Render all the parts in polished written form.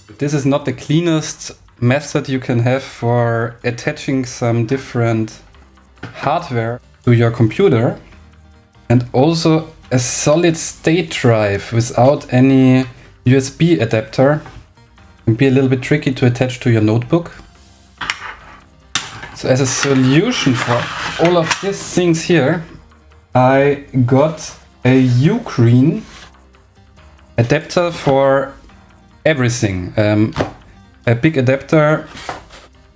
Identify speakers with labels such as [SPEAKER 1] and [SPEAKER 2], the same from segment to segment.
[SPEAKER 1] This is not the cleanest method you can have for attaching some different hardware to your computer, and also a solid state drive without any USB adapter can be a little bit tricky to attach to your notebook. So as a solution for all of these things here, I got a Ugreen adapter for everything. A big adapter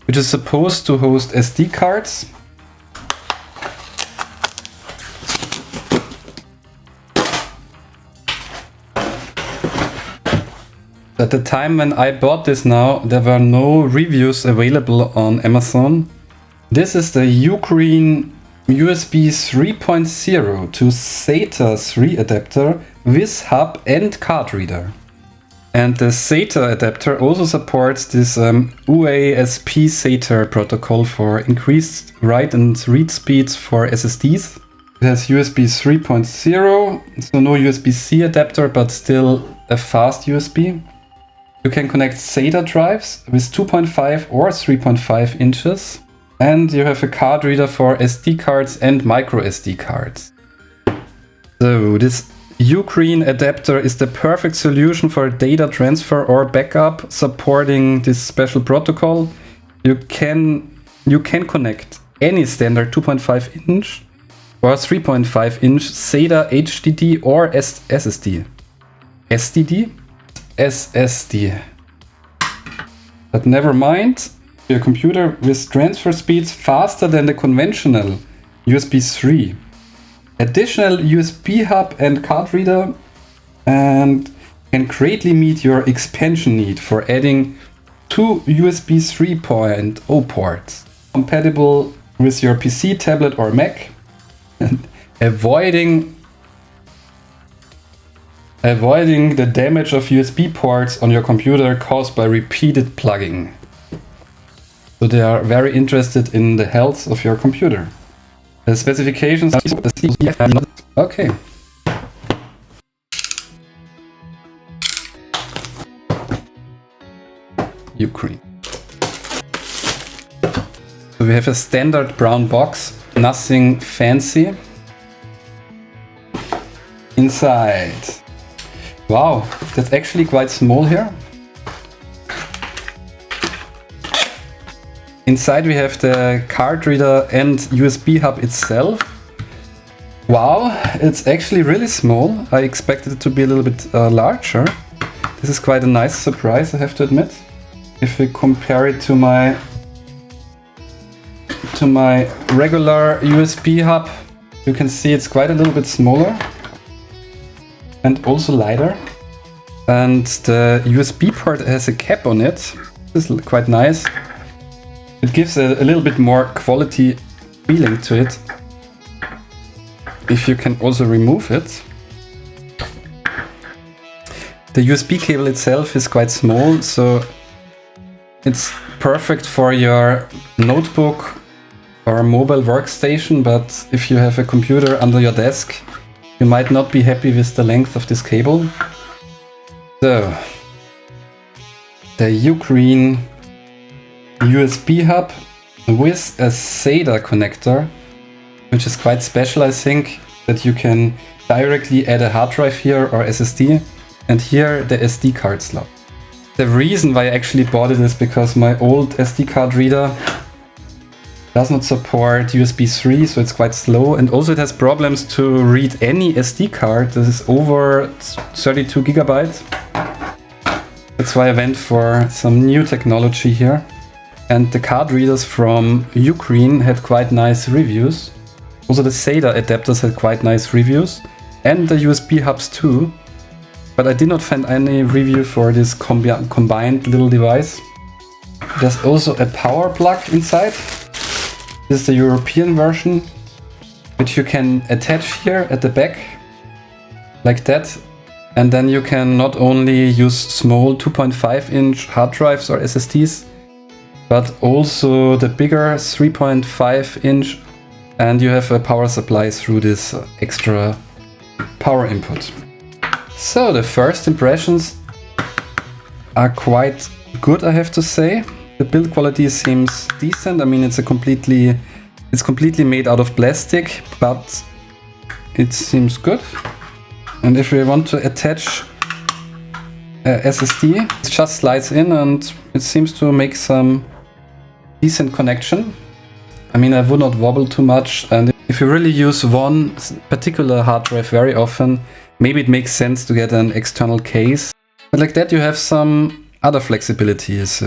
[SPEAKER 1] which is supposed to host SD cards. At the time when I bought this now, there were no reviews available on Amazon. This is the Ugreen USB 3.0 to SATA 3 adapter with hub and card reader. And the SATA adapter also supports this USB SATA protocol for increased write and read speeds for SSDs. It has USB 3.0, so no USB-C adapter, but still a fast USB. You can connect SATA drives with 2.5 or 3.5 inches. And you have a card reader for SD cards and micro SD cards. So this Ugreen adapter is the perfect solution for data transfer or backup supporting this special protocol. You can connect any standard 2.5 inch or 3.5 inch SATA HDD or SSD. SDD? SSD. But never mind, your computer with transfer speeds faster than the conventional USB 3. Additional USB hub and card reader, and can greatly meet your expansion need for adding 2 USB 3.0 ports compatible with your PC, tablet or Mac, and avoiding the damage of USB ports on your computer caused by repeated plugging. So they are very interested in the health of your computer. The specifications are okay. Ugreen. So we have a standard brown box, nothing fancy. Inside. Wow, that's actually quite small here. Inside we have the card reader and USB hub itself. Wow, it's actually really small. I expected it to be a little bit larger. This is quite a nice surprise, I have to admit. If we compare it to my regular USB hub, you can see it's quite a little bit smaller and also lighter. And the USB port has a cap on it. This is quite nice. It gives a little bit more quality feeling to it. If you can also remove it. The USB cable itself is quite small, so it's perfect for your notebook or mobile workstation, but if you have a computer under your desk, you might not be happy with the length of this cable. So, the Ugreen USB hub with a SATA connector, which is quite special, I think, that you can directly add a hard drive here or SSD, and here the SD card slot. The reason why I actually bought it is because my old SD card reader does not support USB 3, so it's quite slow, and also it has problems to read any SD card that is over 32 gigabytes. That's why I went for some new technology here. And the card readers from Ugreen had quite nice reviews. Also the SATA adapters had quite nice reviews. And the USB hubs too. But I did not find any review for this combined little device. There's also a power plug inside. This is the European version, which you can attach here at the back, like that. And then you can not only use small 2.5 inch hard drives or SSDs, but also the bigger 3.5 inch, and you have a power supply through this extra power input. So the first impressions, are quite good, I have to say. The build quality seems decent. I mean, it's completely made out of plastic, but it seems good. And if we want to attach SSD, it just slides in and it seems to make some decent connection. I mean, I would not wobble too much, and if you really use one particular hard drive very often, maybe it makes sense to get an external case. But like that you have some other flexibilities.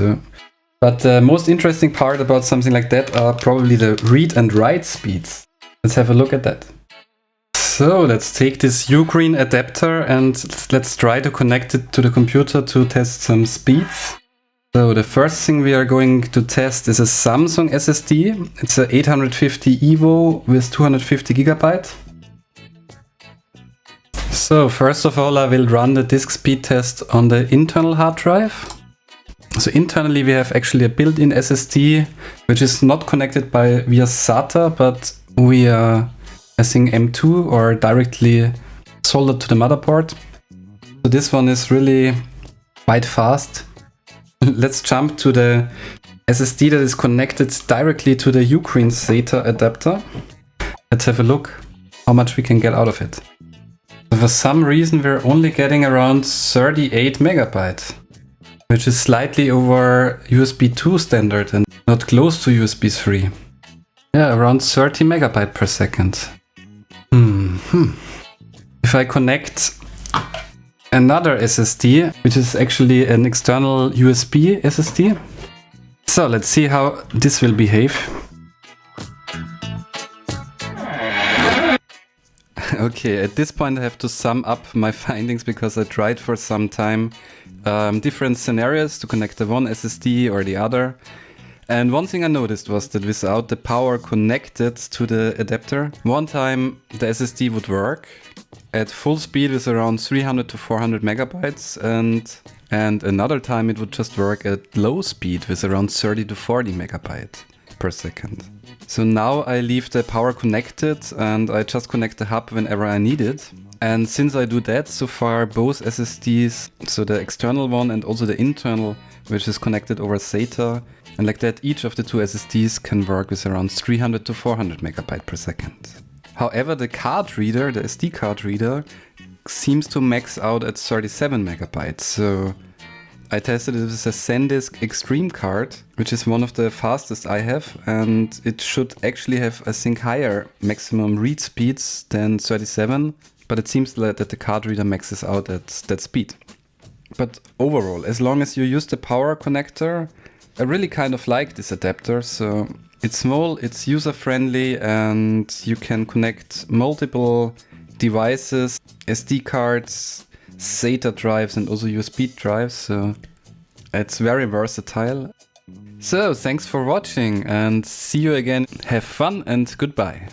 [SPEAKER 1] But the most interesting part about something like that are probably the read and write speeds. Let's have a look at that. So let's take this Ugreen adapter and let's try to connect it to the computer to test some speeds. So the first thing we are going to test is a Samsung SSD. It's a 850 EVO with 250 GB. So first of all, I will run the disk speed test on the internal hard drive. So internally we have actually a built-in SSD, which is not connected via SATA, but via, I think, M2 or directly soldered to the motherboard. So this one is really quite fast. Let's jump to the SSD that is connected directly to the Ugreen SATA adapter. Let's have a look how much we can get out of it. So for some reason we're only getting around 38 megabytes, which is slightly over USB 2 standard and not close to USB 3. Yeah, around 30 megabytes per second. If I connect another SSD, which is actually an external USB SSD. So let's see how this will behave. Okay, at this point I have to sum up my findings because I tried for some time different scenarios to connect the one SSD or the other. And one thing I noticed was that without the power connected to the adapter, one time the SSD would work at full speed with around 300 to 400 megabytes and another time it would just work at low speed with around 30 to 40 megabytes per second. So now I leave the power connected and I just connect the hub whenever I need it. And since I do that, so far both SSDs, so the external one and also the internal, which is connected over SATA, and like that each of the two SSDs can work with around 300 to 400 megabytes per second. However, the card reader, the SD card reader, seems to max out at 37 megabytes. So I tested it with a SanDisk Extreme card, which is one of the fastest I have, and it should actually have, I think, higher maximum read speeds than 37, but it seems that the card reader maxes out at that speed. But overall, as long as you use the power connector, I really kind of like this adapter. So it's small, it's user-friendly, and you can connect multiple devices, SD cards, SATA drives and also USB drives, so it's very versatile. So thanks for watching and see you again. Have fun and goodbye.